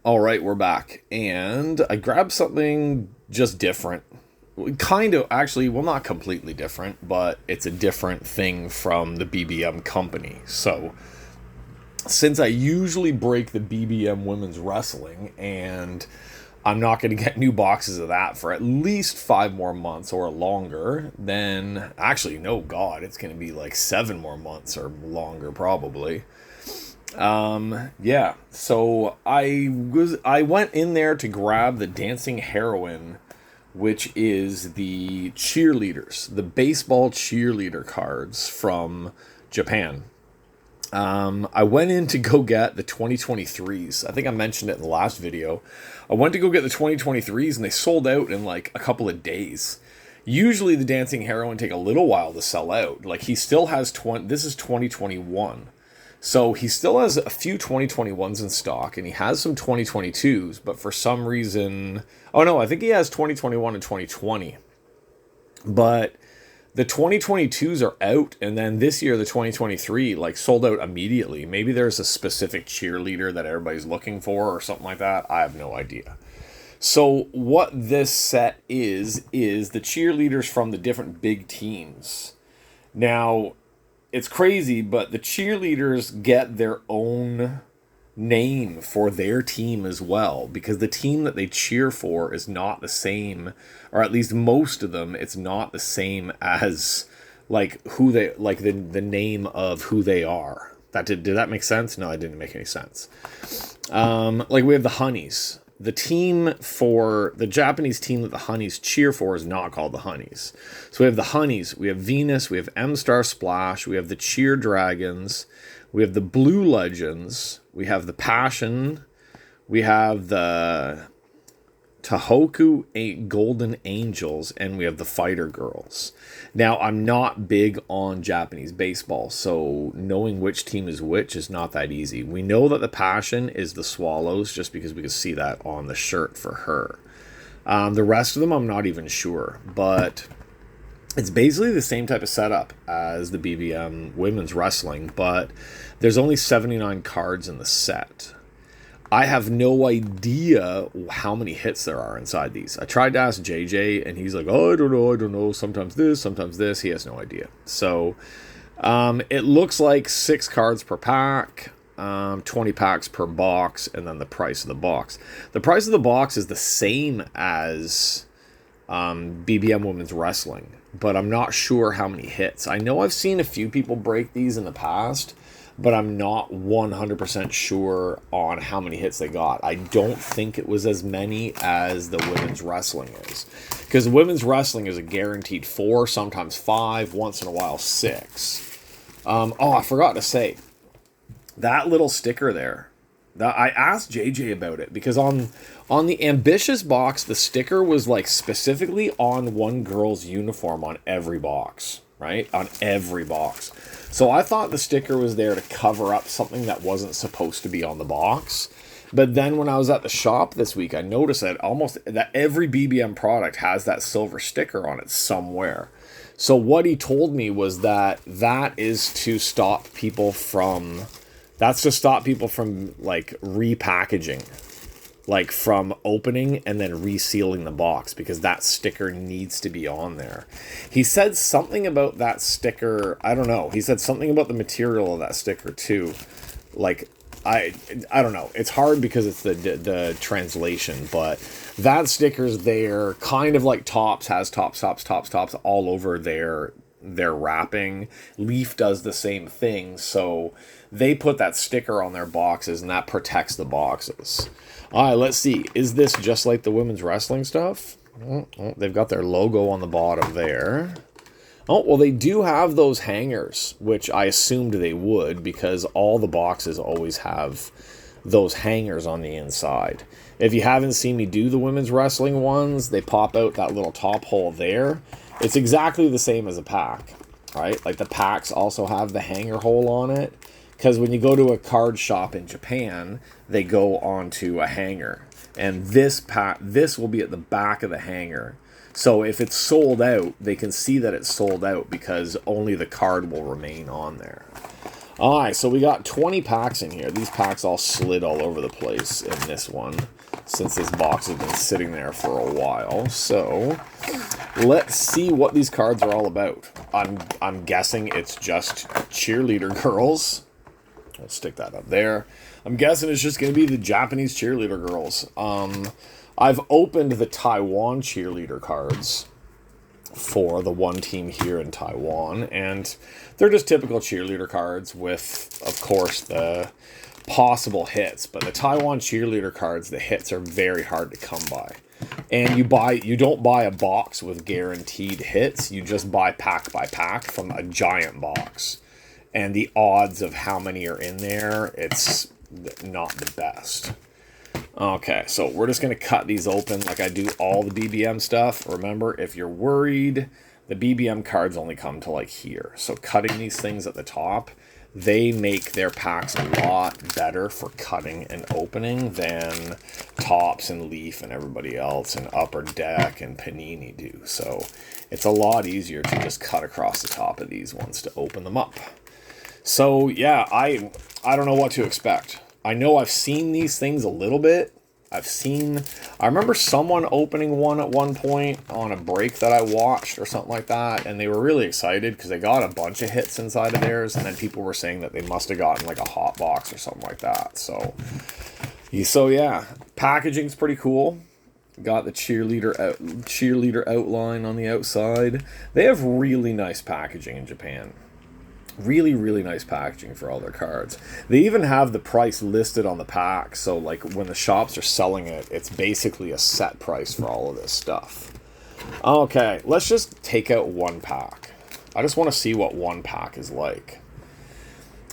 All right, we're back. And I grabbed something just different. Kind of, actually, well, not completely different, but it's a different thing from the BBM company. So, since I usually break the BBM women's wrestling, and I'm not going to get new boxes of that for at least 5 more months or longer, then actually, no, God, it's going to be like 7 more months or longer, probably. Yeah, so I went in there to grab the Dancing Heroine, which is the cheerleaders, the baseball cheerleader cards from Japan. I went in to go get the 2023s. I think I mentioned it in the last video. I went to go get the 2023s and they sold out in like a couple of days. Usually the Dancing Heroine take a little while to sell out. Like he still has this is 2021. So he still has a few 2021s in stock, and he has some 2022s, but for some reason... Oh, no, I think he has 2021 and 2020. But the 2022s are out, and then this year, the 2023, like, sold out immediately. Maybe there's a specific cheerleader that everybody's looking for or something like that. I have no idea. So what this set is the cheerleaders from the different big teams. Now... It's crazy, but the cheerleaders get their own name for their team as well, because the team that they cheer for is not the same, or at least most of them, it's not the same as like who they like the name of who they are. Did that make sense? No, it didn't make any sense. Like we have the Honeys. The team for the Japanese team that the Honeys cheer for is not called the Honeys. So we have the Honeys, we have Venus, we have M-Star Splash, we have the Cheer Dragons, we have the Blue Legends, we have the Passion, we have the Tohoku Golden Angels, and we have the Fighter Girls. Now, I'm not big on Japanese baseball, so knowing which team is which is not that easy. We know that the Passion is the Swallows, just because we can see that on the shirt for her. The rest of them, I'm not even sure, but it's basically the same type of setup as the BBM women's wrestling, but there's only 79 cards in the set. I have no idea how many hits there are inside these. I tried to ask JJ, and he's like, oh, I don't know. Sometimes this, sometimes this. He has no idea. So it looks like 6 cards per pack, 20 packs per box, and then the price of the box. The price of the box is the same as BBM Women's Wrestling, but I'm not sure how many hits. I know I've seen a few people break these in the past, but I'm not 100% sure on how many hits they got. I don't think it was as many as the women's wrestling is. Because the women's wrestling is a guaranteed 4, sometimes 5, once in a while 6. I forgot to say, that little sticker there, I asked JJ about it, because on the Ambitious box, the sticker was like specifically on one girl's uniform on every box, right? On every box. So I thought the sticker was there to cover up something that wasn't supposed to be on the box. But then when I was at the shop this week, I noticed that every BBM product has that silver sticker on it somewhere. So what he told me was that is to stop people from like repackaging, like from opening and then resealing the box, because that sticker needs to be on there. He said something about that sticker. I don't know. He said something about the material of that sticker too. Like, I don't know. It's hard because it's the translation, but that sticker's there, kind of like Topps has Topps all over their wrapping. Leaf does the same thing, so they put that sticker on their boxes, and that protects the boxes. All right, let's see. Is this just like the women's wrestling stuff? Oh, they've got their logo on the bottom there. Oh, well, they do have those hangers, which I assumed they would, because all the boxes always have those hangers on the inside. If you haven't seen me do the women's wrestling ones, they pop out that little top hole there. It's exactly the same as a pack, right? Like the packs also have the hanger hole on it, because when you go to a card shop in Japan, they go onto a hanger, and this will be at the back of the hanger. So if it's sold out, they can see that it's sold out because only the card will remain on there. All right, so we got 20 packs in here. These packs all slid all over the place in this one, since this box has been sitting there for a while. So let's see what these cards are all about. I'm guessing it's just cheerleader girls. I'll stick that up there. I'm guessing it's just going to be the Japanese cheerleader girls. I've opened the Taiwan cheerleader cards for the one team here in Taiwan, and they're just typical cheerleader cards with, of course, the possible hits. But the Taiwan cheerleader cards, the hits are very hard to come by. And you don't buy a box with guaranteed hits. You just buy pack by pack from a giant box. And the odds of how many are in there, it's not the best. Okay, so we're just going to cut these open like I do all the BBM stuff. Remember, if you're worried, the BBM cards only come to like here. So cutting these things at the top, they make their packs a lot better for cutting and opening than Topps and Leaf and everybody else and Upper Deck and Panini do. So it's a lot easier to just cut across the top of these ones to open them up. So yeah, I don't know what to expect. I know I've seen these things a little bit. I remember someone opening one at one point on a break that I watched or something like that, and they were really excited because they got a bunch of hits inside of theirs, and then people were saying that they must have gotten like a hot box or something like that. So yeah, packaging's pretty cool. Got the cheerleader outline on the outside. They have really nice packaging in Japan. Really, really nice packaging for all their cards. They even have the price listed on the pack, so like when the shops are selling it, it's basically a set price for all of this stuff. Okay, let's just take out one pack. I just want to see what one pack is like.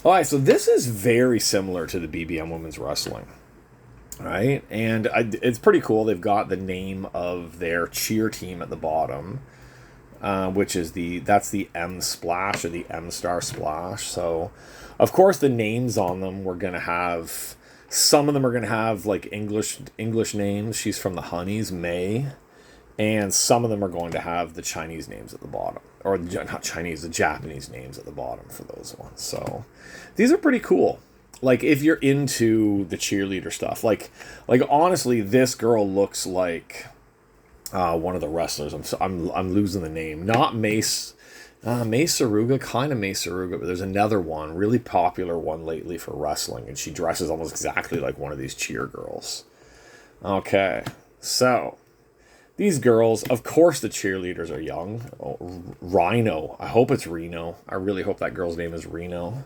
Alright, so this is very similar to the BBM Women's Wrestling. Right? And it's pretty cool. They've got the name of their cheer team at the bottom. Which is that's the M Splash or the M Star Splash. So, of course, the names on them we're gonna have. Some of them are gonna have like English names. She's from the Honeys, May, and some of them are going to have the Chinese names at the bottom, or not Chinese, the Japanese names at the bottom for those ones. So, these are pretty cool. Like if you're into the cheerleader stuff, like honestly, this girl looks like. One of the wrestlers. I'm losing the name. Not Mace Saruga, kind of Mace Saruga, but there's another one, really popular one lately for wrestling, and she dresses almost exactly like one of these cheer girls. Okay, so these girls, of course, the cheerleaders are young. Oh, Rhino. I hope it's Reno. I really hope that girl's name is Reno.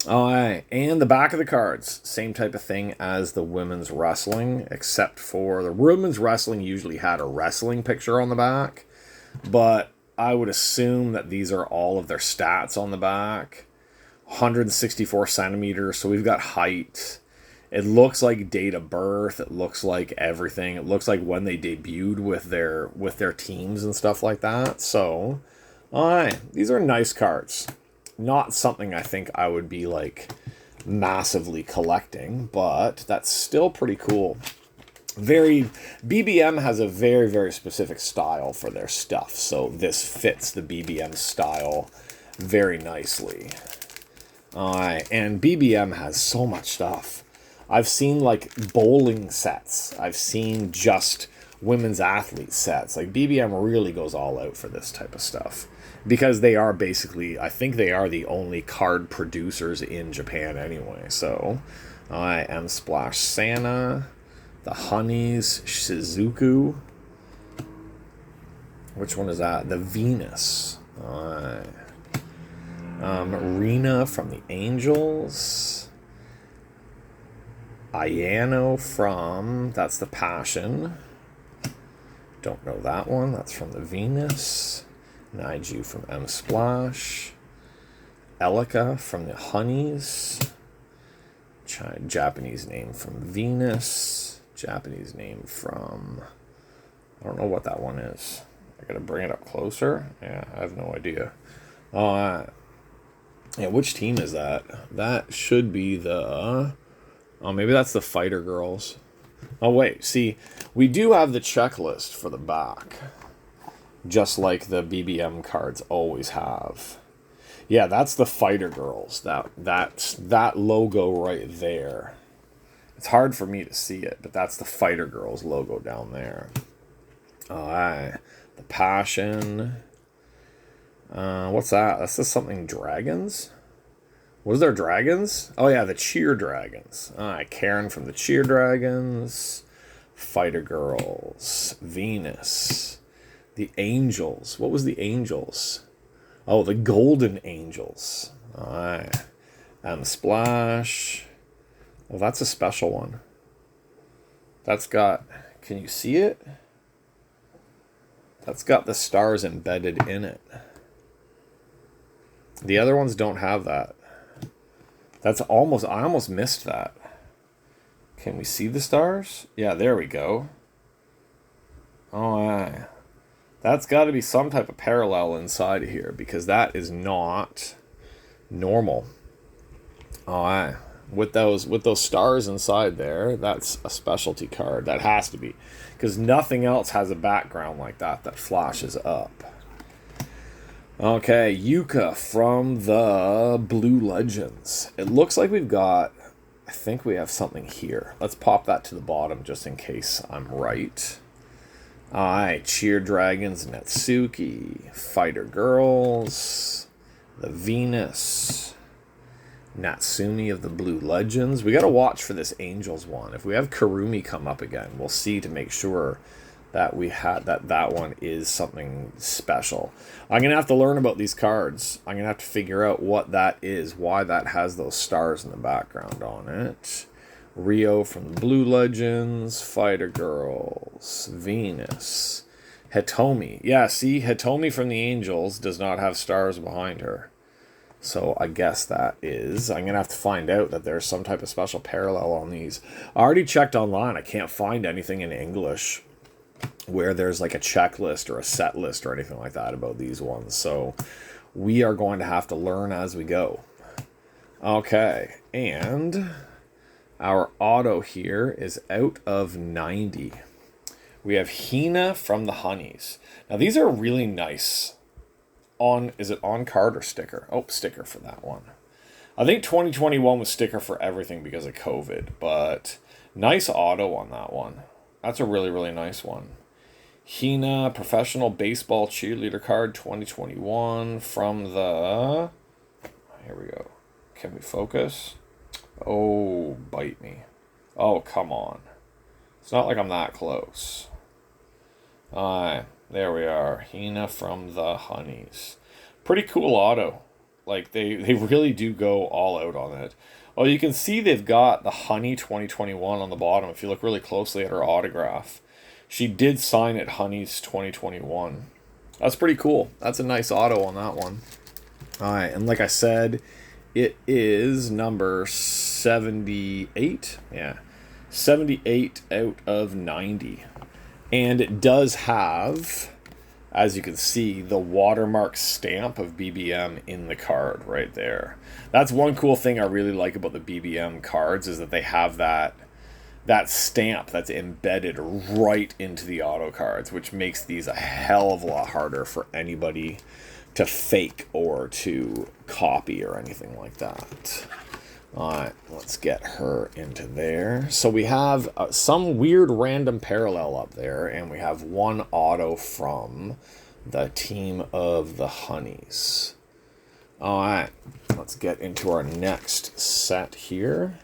Alright, and the back of the cards, same type of thing as the women's wrestling, except for the women's wrestling usually had a wrestling picture on the back, but I would assume that these are all of their stats on the back. 164 centimeters, so we've got height. It looks like date of birth, it looks like everything. It looks like when they debuted with their teams and stuff like that. So, alright, these are nice cards. Not something I think I would be like massively collecting, but that's still pretty cool. BBM has a very, very specific style for their stuff, so this fits the BBM style very nicely. And BBM has so much stuff. I've seen like bowling sets. I've seen just women's athlete sets. Like BBM really goes all out for this type of stuff. Because they are basically, I think they are the only card producers in Japan anyway. So, I am Splash Santa, the Honeys, Shizuku. Which one is that? The Venus. Rena from the Angels. Ayano from, that's the Passion. Don't know that one. That's from the Venus. Naiju from M Splash. Elika from the Honeys. Japanese name from Venus. Japanese name from... I don't know what that one is. I gotta bring it up closer. Yeah, I have no idea. Yeah, which team is that? That should be the... Oh, maybe that's the Fighter Girls. Oh, wait. See, we do have the checklist for the back. Just like the BBM cards always have. Yeah, that's the Fighter Girls. That logo right there. It's hard for me to see it, but that's the Fighter Girls logo down there. All right. The Passion. What's that? That's just something dragons? Was there dragons? Oh yeah, the Cheer Dragons. All right, Karen from the Cheer Dragons. Fighter Girls. Venus. The Angels. What was the Angels? Oh, the Golden Angels. All right. And the Splash. Well, that's a special one. That's got... Can you see it? That's got the stars embedded in it. The other ones don't have that. That's almost... I almost missed that. Can we see the stars? Yeah, there we go. Oh, yeah. That's got to be some type of parallel inside of here, because that is not normal. Oh, yeah. With those stars inside there, that's a specialty card. That has to be, because nothing else has a background like that flashes up. Okay, Yuka from the Blue Legends. It looks like we've got... I think we have something here. Let's pop that to the bottom just in case I'm right. Alright, Cheer Dragons, Natsuki, Fighter Girls, the Venus, Natsumi of the Blue Legends. We gotta watch for this Angels one. If we have Kurumi come up again, we'll see to make sure that we had that one is something special. I'm gonna have to learn about these cards. I'm gonna have to figure out what that is, why that has those stars in the background on it. Rio from the Blue Legends, Fighter Girls, Venus, Hitomi. Yeah, see, Hitomi from the Angels does not have stars behind her. So I guess that is... I'm going to have to find out that there's some type of special parallel on these. I already checked online. I can't find anything in English where there's like a checklist or a set list or anything like that about these ones. So we are going to have to learn as we go. Okay, and... our auto here is out of 90. We have Hina from the Honeys. Now these are really nice. Is it on card or sticker? Oh, sticker for that one. I think 2021 was sticker for everything because of COVID, but nice auto on that one. That's a really, really nice one. Hina, Professional Baseball Cheerleader card 2021 from the... Here we go. Can we focus? Oh, bite me. Oh, come on. It's not like I'm that close. There we are. Hina from the Honeys. Pretty cool auto. Like, they really do go all out on it. Oh, you can see they've got the Honey 2021 on the bottom. If you look really closely at her autograph. She did sign it Honeys 2021. That's pretty cool. That's a nice auto on that one. Alright, and like I said... it is number 78. Yeah. 78 out of 90. And it does have, as you can see, the watermark stamp of BBM in the card right there. That's one cool thing I really like about the BBM cards is that they have that stamp that's embedded right into the auto cards, which makes these a hell of a lot harder for anybody to fake or to copy or anything like that. Alright, let's get her into there. So we have some weird random parallel up there, and we have one auto from the team of the Honeys. Alright, let's get into our next set here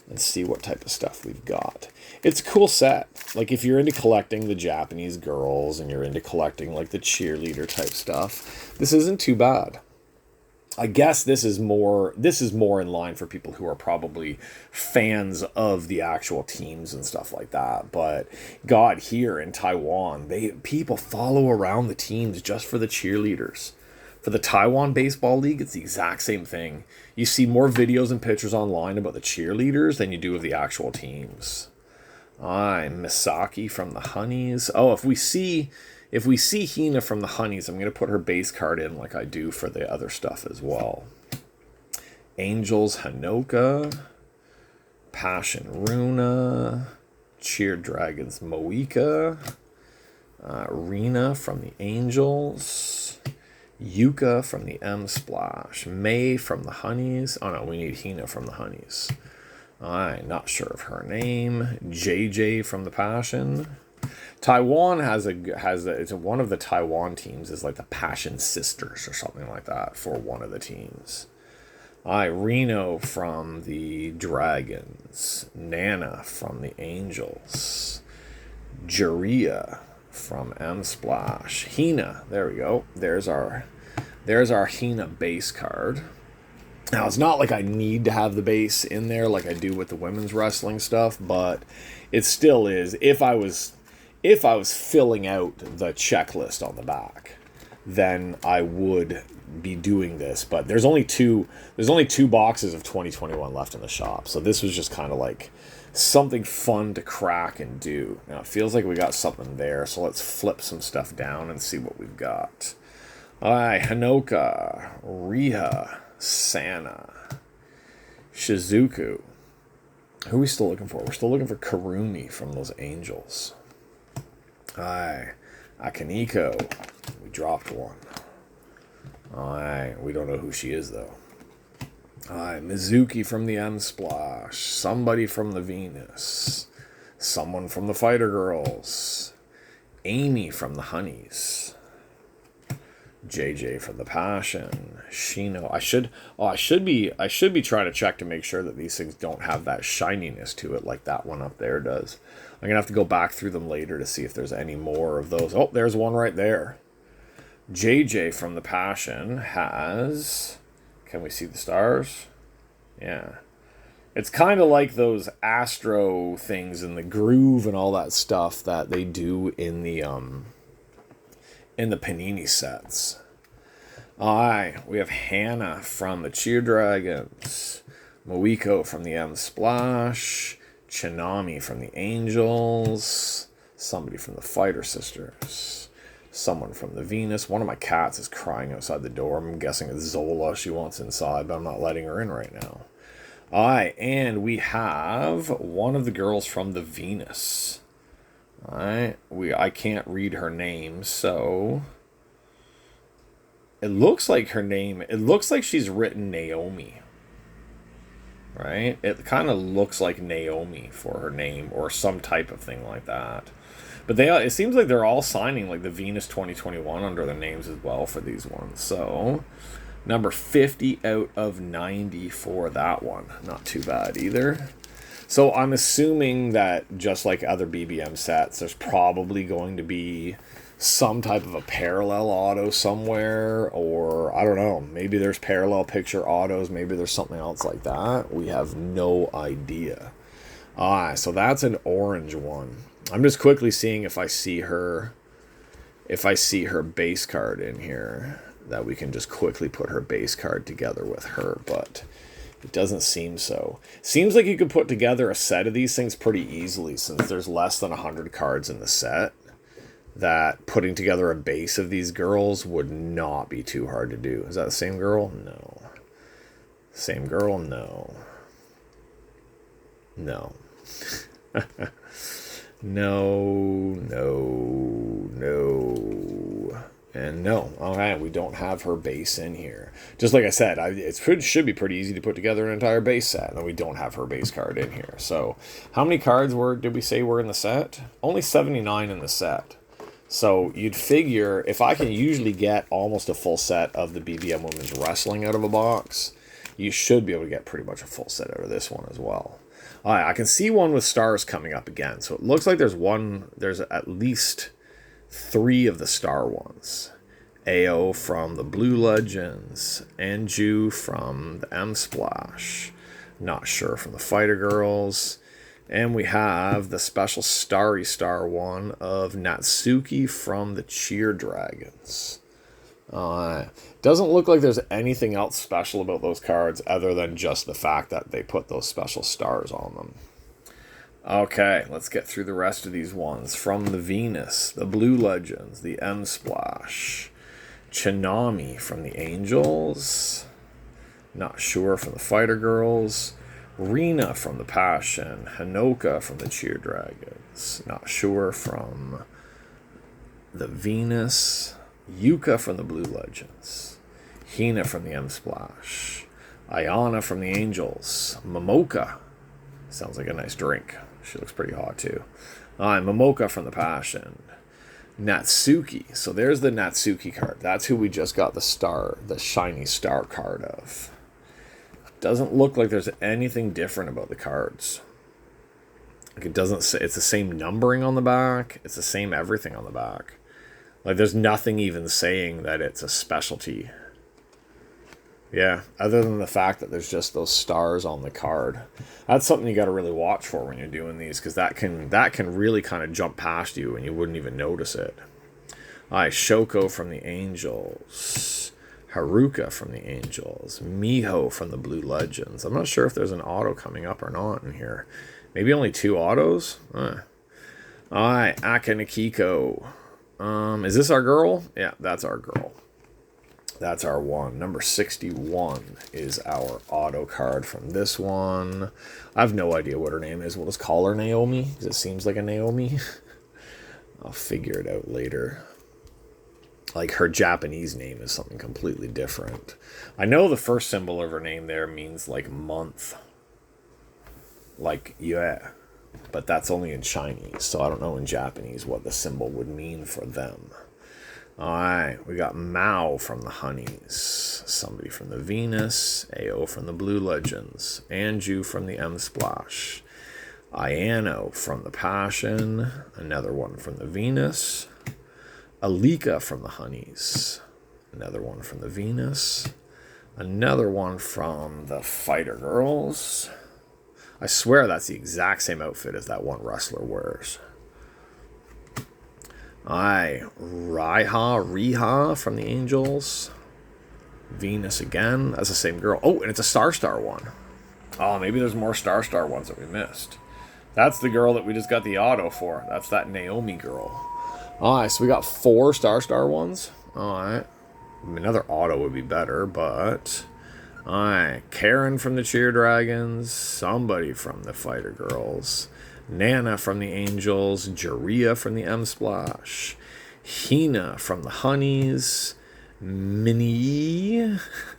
and see what type of stuff we've got. It's a cool set. Like, if you're into collecting the Japanese girls and you're into collecting, like, the cheerleader type stuff, this isn't too bad. I guess this is more in line for people who are probably fans of the actual teams and stuff like that. But God, here in Taiwan, people follow around the teams just for the cheerleaders. For the Taiwan Baseball League, it's the exact same thing. You see more videos and pictures online about the cheerleaders than you do of the actual teams. I'm Misaki from the Honeys. Oh, if we see Hina from the Honeys, I'm going to put her base card in like I do for the other stuff as well. Angels, Hanoka. Passion, Runa. Cheer Dragons, Moika. Rina from the Angels. Yuka from the M Splash. May from the Honeys. Oh no, we need Hina from the Honeys. I'm not sure of her name. JJ from the Passion. Taiwan it's one of the Taiwan teams is like the Passion Sisters or something like that for one of the teams. Reno from the Dragons. Nana from the Angels. Juria from M Splash. Hina, there we go. There's our Hina base card. Now it's not like I need to have the base in there like I do with the women's wrestling stuff, but it still is. If I was filling out the checklist on the back, then I would be doing this. But there's only two boxes of 2021 left in the shop, so this was just kind of like something fun to crack and do. Now it feels like we got something there, so let's flip some stuff down and see what we've got. Hanoka, Riha, Sana, Shizuku. Who are we still looking for? We're still looking for Karumi from those Angels. Akaniko. We dropped one. We don't know who she is though. Mizuki from the M Splash. Somebody from the Venus. Someone from the Fighter Girls. Amy from the Honeys. JJ from the Passion. Shino. I should be trying to check to make sure that these things don't have that shininess to it like that one up there does. I'm gonna have to go back through them later to see if there's any more of those. Oh, there's one right there. JJ from the Passion has... Can we see the stars? Yeah. It's kind of like those Astro things and the groove and all that stuff that they do in the Panini sets. We have Hannah from the Cheer Dragons, Moiko from the M Splash, Chanami from the Angels, somebody from the Fighter Sisters, someone from the Venus. One of my cats is crying outside the door. I'm guessing it's Zola she wants inside, but I'm not letting her in right now. And we have one of the girls from the Venus. I can't read her name, so it looks like she's written Naomi. Right? It kind of looks like Naomi for her name or some type of thing like that. But it seems like they're all signing like the Venus 2021 under their names as well for these ones. So, number 50 out of 90 for that one. Not too bad either. So I'm assuming that just like other BBM sets, there's probably going to be some type of a parallel auto somewhere, or I don't know, maybe there's parallel picture autos, maybe there's something else like that. We have no idea. So that's an orange one. I'm just quickly seeing if I see her base card in here, that we can just quickly put her base card together with her, but it doesn't seem so. Seems like you could put together a set of these things pretty easily, since there's less than 100 cards in the set, that putting together a base of these girls would not be too hard to do. Is that the same girl? No. Same girl? No. No. No. And no. Alright, we don't have her base in here. Just like I said, it should be pretty easy to put together an entire base set, and we don't have her base card in here. So, how many cards did we say were in the set? Only 79 in the set. So, you'd figure, if I can usually get almost a full set of the BBM Women's Wrestling out of a box, you should be able to get pretty much a full set out of this one as well. I can see one with stars coming up again. So it looks like there's at least 3 of the star ones. AO from the Blue Legends. Anju from the M Splash. Not sure from the Fighter Girls. And we have the special starry star one of Natsuki from the Cheer Dragons. Doesn't look like there's anything else special about those cards other than just the fact that they put those special stars on them. Okay, let's get through the rest of these ones. From the Venus, the Blue Legends, the M Splash, Chanami from the Angels, not sure from the Fighter Girls, Rina from the Passion, Hanoka from the Cheer Dragons, not sure from the Venus, Yuka from the Blue Legends, Hina from the M-Splash, Ayana from the Angels, Momoka. Sounds like a nice drink. She looks pretty hot too. Momoka from the Passion. Natsuki. So there's the Natsuki card. That's who we just got the shiny star card of. Doesn't look like there's anything different about the cards. Like it doesn't say, it's the same numbering on the back. It's the same everything on the back. Like there's nothing even saying that it's a specialty. Yeah, other than the fact that there's just those stars on the card. That's something you got to really watch for when you're doing these, because that can really kind of jump past you and you wouldn't even notice it. Shoko from the Angels, Haruka from the Angels, Miho from the Blue Legends. I'm not sure if there's an auto coming up or not in here. Maybe only 2 autos? Aka Nikiko. Is this our girl? Yeah, that's our girl. That's our one. Number 61 is our auto card from this one. I have no idea what her name is. We'll just call her Naomi, because it seems like a Naomi. I'll figure it out later. Like her Japanese name is something completely different. I know the first symbol of her name there means like month. Like, yeah. But that's only in Chinese, so I don't know in Japanese what the symbol would mean for them. Alright, we got Mao from the Honeys, somebody from the Venus, AO from the Blue Legends, Anju from the M-Splash, Ayano from the Passion, another one from the Venus, Alika from the Honeys, another one from the Venus, another one from the Fighter Girls. I swear that's the exact same outfit as that one wrestler wears. Riha from the Angels. Venus again. That's the same girl. Oh, and it's a Star one. Oh, maybe there's more Star ones that we missed. That's the girl that we just got the auto for. That's that Naomi girl. Alright, so we got 4 Star ones. Alright. Another auto would be better, but... Alright, Karen from the Cheer Dragons. Somebody from the Fighter Girls. Nana from the Angels, Jiria from the M-Splash, Hina from the Honeys, Minnie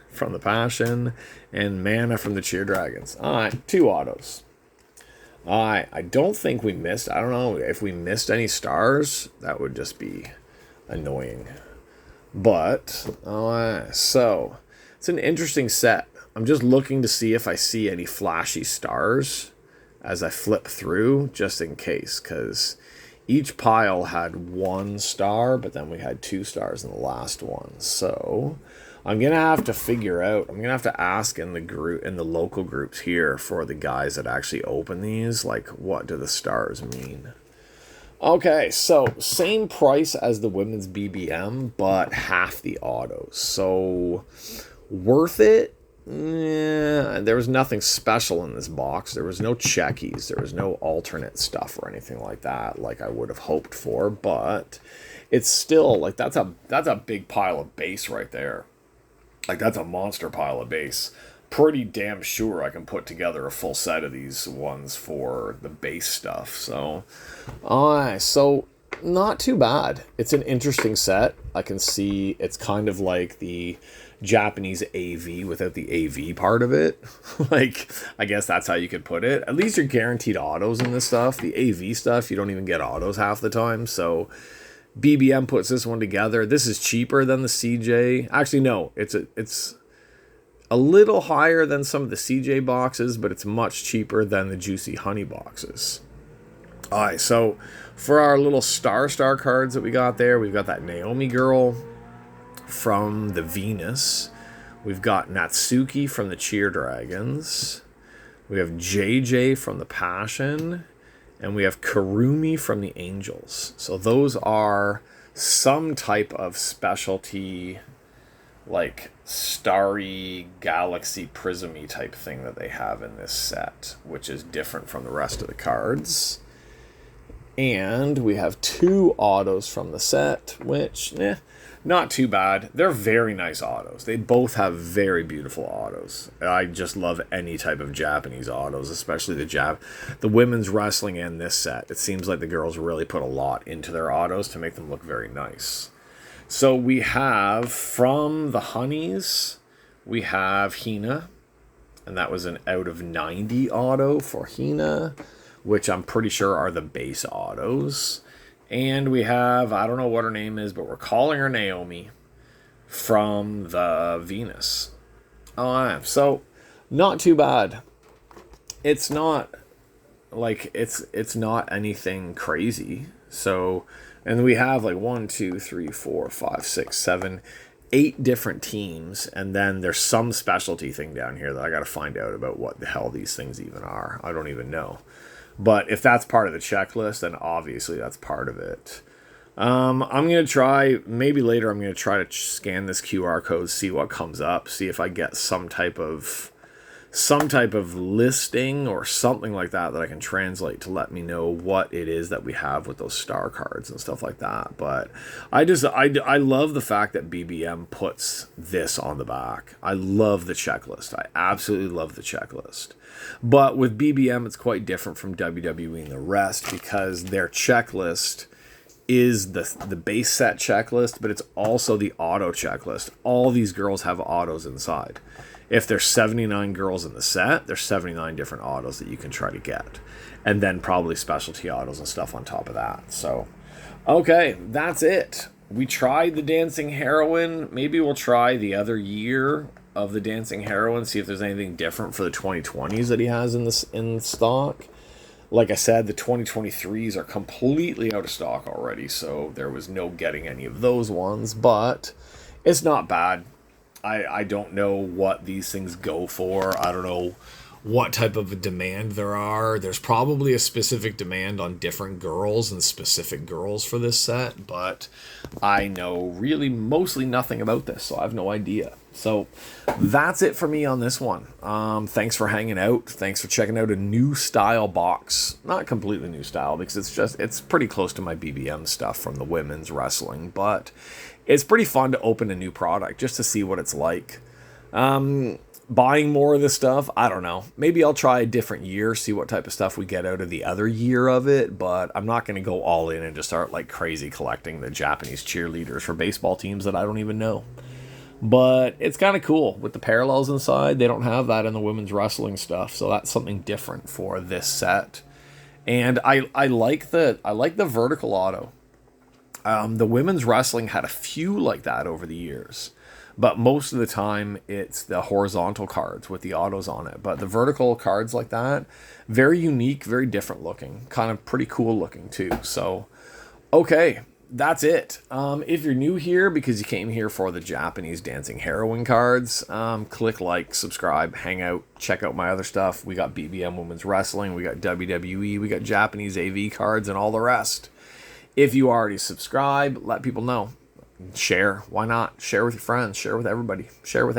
from the Passion, and Mana from the Cheer Dragons. Alright, 2 autos. Alright, I don't think we missed, I don't know, if we missed any stars, that would just be annoying. But, alright, so, it's an interesting set. I'm just looking to see if I see any flashy stars as I flip through, just in case, because each pile had 1 star, but then we had 2 stars in the last one. So I'm gonna have to figure out, I'm gonna have to ask in the local groups here for the guys that actually open these, like, what do the stars mean? Okay, so same price as the women's BBM, but half the autos. So worth it? Yeah, there was nothing special in this box. There was no checkies. There was no alternate stuff or anything like that, like I would have hoped for. But it's still like that's a big pile of base right there. Like that's a monster pile of base. Pretty damn sure I can put together a full set of these ones for the base stuff. So, so not too bad. It's an interesting set. I can see it's kind of like the Japanese AV without the AV part of it. Like, I guess that's how you could put it. At least you're guaranteed autos in this stuff. The AV stuff, you don't even get autos half the time. So BBM puts this one together. This is cheaper than the CJ. Actually, no, it's a little higher than some of the CJ boxes, but it's much cheaper than the Juicy Honey boxes. Alright, so for our little star cards that we got there, we've got that Naomi girl from the Venus. We've got Natsuki from the Cheer Dragons. We have JJ from the Passion. And we have Kurumi from the Angels. So those are some type of specialty, like starry, galaxy, prismy type thing that they have in this set, which is different from the rest of the cards. And we have 2 autos from the set, which, not too bad. They're very nice autos. They both have very beautiful autos. I just love any type of Japanese autos, especially the women's wrestling in this set. It seems like the girls really put a lot into their autos to make them look very nice. So we have from the Honeys, we have Hina, and that was an out of 90 auto for Hina, which I'm pretty sure are the base autos. And we have, I don't know what her name is, but we're calling her Naomi from the Venus. Oh, so not too bad. It's not like it's not anything crazy. So, and we have like 1, 2, 3, 4, 5, 6, 7, 8 different teams, and then there's some specialty thing down here that I got to find out about what the hell these things even are. I don't even know. But if that's part of the checklist, then obviously that's part of it. I'm going to try, maybe later I'm going to try to scan this QR code, see what comes up, see if I get some type of listing or something like that I can translate to let me know what it is that we have with those star cards and stuff like that. But I love the fact that BBM puts this on the back. I love the checklist. I absolutely love the checklist. But with BBM, it's quite different from WWE and the rest because their checklist is the base set checklist, but it's also the auto checklist. All these girls have autos inside. If there's 79 girls in the set, there's 79 different autos that you can try to get. And then probably specialty autos and stuff on top of that. So, okay, that's it. We tried the Dancing Heroine. Maybe we'll try the other year of the Dancing Heroine, see if there's anything different for the 2020s that he has in stock. Like I said, the 2023s are completely out of stock already, so there was no getting any of those ones, but it's not bad. I don't know what these things go for. I don't know what type of a demand there are. There's probably a specific demand on different girls and specific girls for this set, but I know really mostly nothing about this, so I have no idea. So that's it for me on this one. Thanks for hanging out. Thanks for checking out a new style box. Not completely new style because it's pretty close to my BBM stuff from the women's wrestling, but it's pretty fun to open a new product just to see what it's like. Buying more of this stuff, I don't know. Maybe I'll try a different year, see what type of stuff we get out of the other year of it, but I'm not going to go all in and just start like crazy collecting the Japanese cheerleaders for baseball teams that I don't even know. But it's kind of cool with the parallels inside. They don't have that in the women's wrestling stuff, so that's something different for this set. And I like the vertical auto. The women's wrestling had a few like that over the years, but most of the time it's the horizontal cards with the autos on it. But the vertical cards like that, very unique, very different looking, kind of pretty cool looking too. So, okay. That's it. If you're new here because you came here for the Japanese Dancing Heroine cards, click like, subscribe, hang out, check out my other stuff. We got BBM Women's Wrestling, we got WWE, we got Japanese AV cards, and all the rest. If you already subscribe, let people know. Share. Why not? Share with your friends. Share with everybody. Share with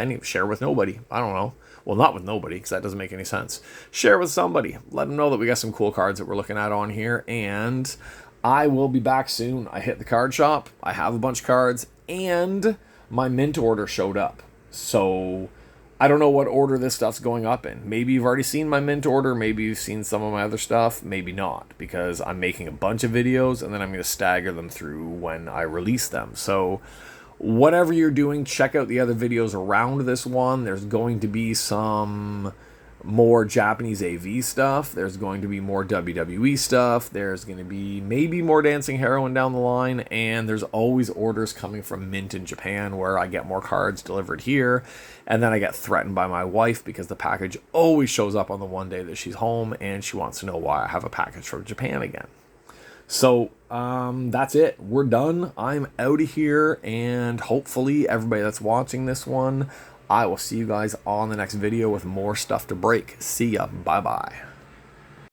nobody. I don't know. Well, not with nobody because that doesn't make any sense. Share with somebody. Let them know that we got some cool cards that we're looking at on here, and I will be back soon. I hit the card shop. I have a bunch of cards, and my mint order showed up. So I don't know what order this stuff's going up in. Maybe you've already seen my mint order. Maybe you've seen some of my other stuff. Maybe not, because I'm making a bunch of videos, and then I'm going to stagger them through when I release them. So whatever you're doing, check out the other videos around this one. There's going to be some more Japanese AV stuff. There's going to be more WWE stuff. There's going to be maybe more Dancing Heroine down the line. And there's always orders coming from Mint in Japan where I get more cards delivered here. And then I get threatened by my wife because the package always shows up on the one day that she's home and she wants to know why I have a package from Japan again. So that's it. We're done. I'm out of here. And hopefully everybody that's watching this one, I will see you guys on the next video with more stuff to break. See ya. Bye-bye.